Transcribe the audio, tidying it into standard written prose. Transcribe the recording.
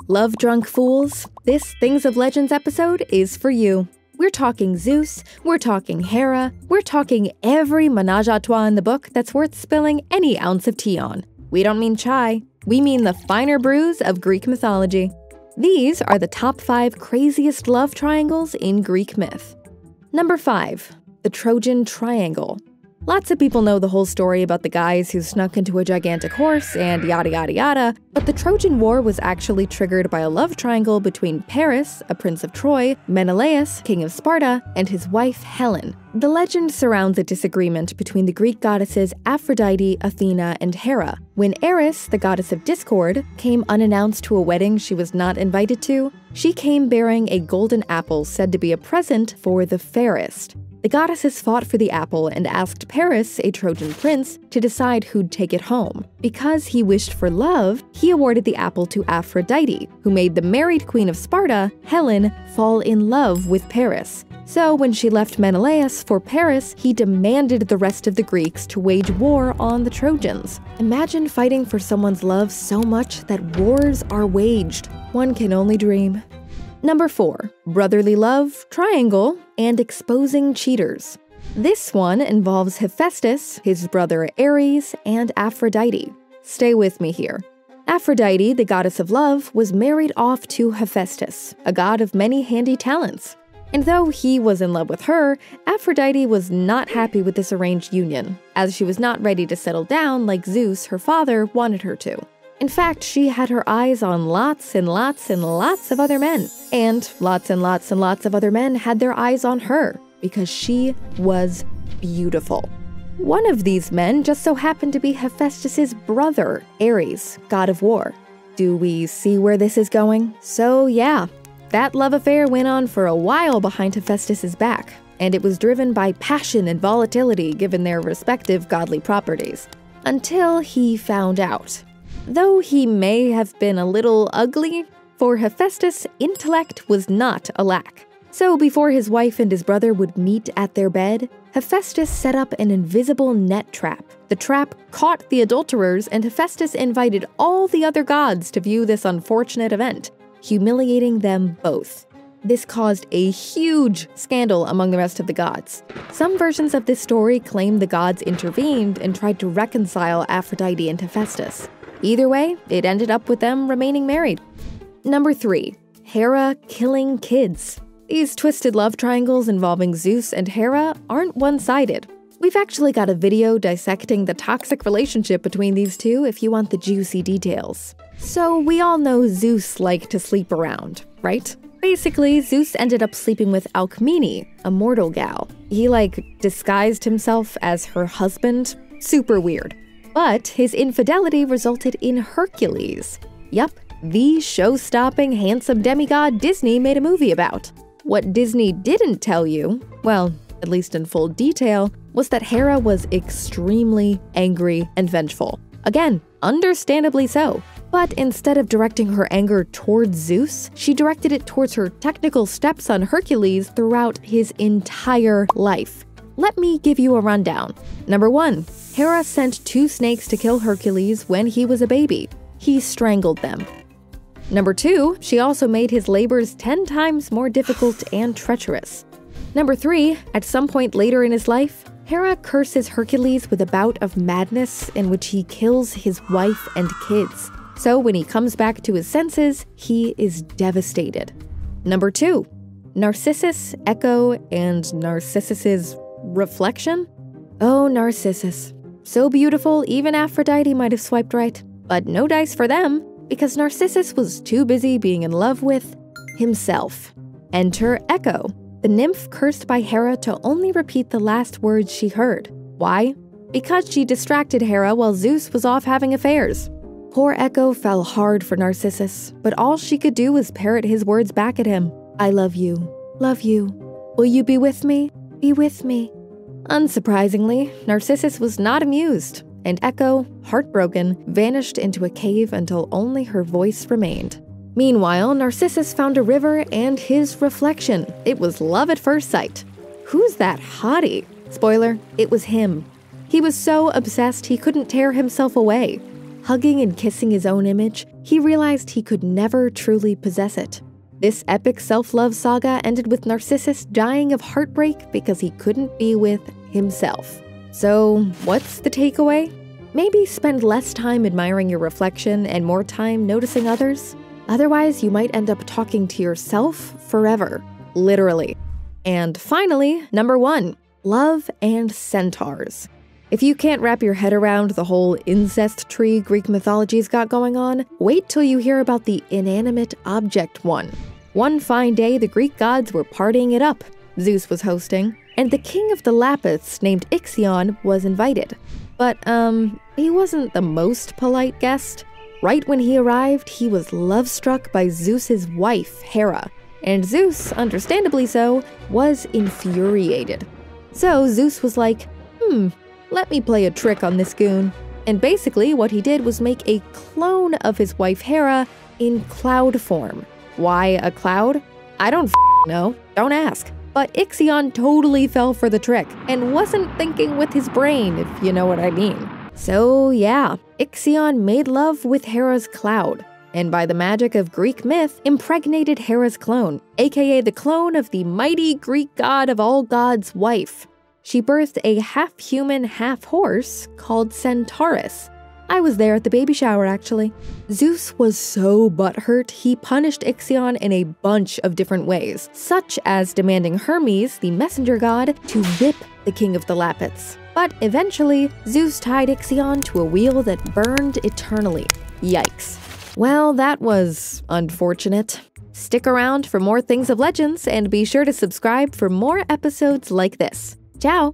Love-drunk fools, this Things of Legends episode is for you. We're talking Zeus, we're talking Hera, we're talking every ménage à trois in the book that's worth spilling any ounce of tea on. We don't mean chai, we mean the finer brews of Greek mythology. These are the top 5 craziest love triangles in Greek myth. Number 5. The Trojan Triangle. Lots of people know the whole story about the guys who snuck into a gigantic horse and yada yada yada, but the Trojan War was actually triggered by a love triangle between Paris, a prince of Troy, Menelaus, king of Sparta, and his wife Helen. The legend surrounds a disagreement between the Greek goddesses Aphrodite, Athena, and Hera. When Ares, the goddess of discord, came unannounced to a wedding she was not invited to, she came bearing a golden apple said to be a present for the fairest. The goddesses fought for the apple and asked Paris, a Trojan prince, to decide who'd take it home. Because he wished for love, he awarded the apple to Aphrodite, who made the married queen of Sparta, Helen, fall in love with Paris. So when she left Menelaus for Paris, he demanded the rest of the Greeks to wage war on the Trojans. Imagine fighting for someone's love so much that wars are waged. One can only dream. Number 4. Brotherly love, triangle, and exposing cheaters. This one involves Hephaestus, his brother Ares, and Aphrodite. Stay with me here. Aphrodite, the goddess of love, was married off to Hephaestus, a god of many handy talents. And though he was in love with her, Aphrodite was not happy with this arranged union, as she was not ready to settle down like Zeus, her father, wanted her to. In fact, she had her eyes on lots and lots and lots of other men. And lots and lots and lots of other men had their eyes on her, because she was beautiful. One of these men just so happened to be Hephaestus' brother, Ares, god of war. Do we see where this is going? So yeah, that love affair went on for a while behind Hephaestus' back, and it was driven by passion and volatility given their respective godly properties. Until he found out. Though he may have been a little ugly, for Hephaestus, intellect was not a lack. So before his wife and his brother would meet at their bed, Hephaestus set up an invisible net trap. The trap caught the adulterers, and Hephaestus invited all the other gods to view this unfortunate event, humiliating them both. This caused a huge scandal among the rest of the gods. Some versions of this story claim the gods intervened and tried to reconcile Aphrodite and Hephaestus. Either way, it ended up with them remaining married. Number 3. Hera killing kids. These twisted love triangles involving Zeus and Hera aren't one-sided. We've actually got a video dissecting the toxic relationship between these two if you want the juicy details. So we all know Zeus liked to sleep around, right? Basically, Zeus ended up sleeping with Alcmene, a mortal gal. He disguised himself as her husband. Super weird. But his infidelity resulted in Hercules. Yup, the show-stopping handsome demigod Disney made a movie about. What Disney didn't tell you, well, at least in full detail, was that Hera was extremely angry and vengeful. Again, understandably so. But instead of directing her anger towards Zeus, she directed it towards her technical stepson Hercules throughout his entire life. Let me give you a rundown. Number 1. Hera sent 2 snakes to kill Hercules when he was a baby. He strangled them. Number 2. She also made his labors 10 times more difficult and treacherous. Number 3. At some point later in his life, Hera curses Hercules with a bout of madness in which he kills his wife and kids. So when he comes back to his senses, he is devastated. Number 2. Narcissus, Echo, and Narcissus's reflection? Oh, Narcissus. So beautiful, even Aphrodite might have swiped right. But no dice for them, because Narcissus was too busy being in love with himself. Enter Echo, the nymph cursed by Hera to only repeat the last words she heard. Why? Because she distracted Hera while Zeus was off having affairs. Poor Echo fell hard for Narcissus, but all she could do was parrot his words back at him. I love you. Love you. Will you be with me? Be with me. Unsurprisingly, Narcissus was not amused, and Echo, heartbroken, vanished into a cave until only her voice remained. Meanwhile, Narcissus found a river and his reflection. It was love at first sight. Who's that hottie? Spoiler, it was him. He was so obsessed he couldn't tear himself away. hugging and kissing his own image, he realized he could never truly possess it. This epic self-love saga ended with Narcissus dying of heartbreak because he couldn't be with himself. So, what's the takeaway? Maybe spend less time admiring your reflection and more time noticing others. Otherwise, you might end up talking to yourself forever. Literally. And finally, number 1, love and centaurs. If you can't wrap your head around the whole incest tree Greek mythology's got going on, wait till you hear about the inanimate object one. One fine day, the Greek gods were partying it up. Zeus was hosting, and the king of the Lapiths named Ixion was invited. But, he wasn't the most polite guest. Right when he arrived, he was love-struck by Zeus's wife, Hera. And Zeus, understandably so, was infuriated. So Zeus was like, let me play a trick on this goon. And basically what he did was make a clone of his wife Hera in cloud form. Why a cloud? I don't know, don't ask. But Ixion totally fell for the trick and wasn't thinking with his brain, if you know what I mean. So yeah, Ixion made love with Hera's cloud, and by the magic of Greek myth, impregnated Hera's clone, aka the clone of the mighty Greek god of all gods' wife. She birthed a half-human, half-horse called Centaurus. I was there at the baby shower, actually. Zeus was so butthurt, he punished Ixion in a bunch of different ways, such as demanding Hermes, the messenger god, to whip the king of the Lapiths. But eventually, Zeus tied Ixion to a wheel that burned eternally. Yikes. Well, that was unfortunate. Stick around for more Things of Legends, and be sure to subscribe for more episodes like this. Ciao!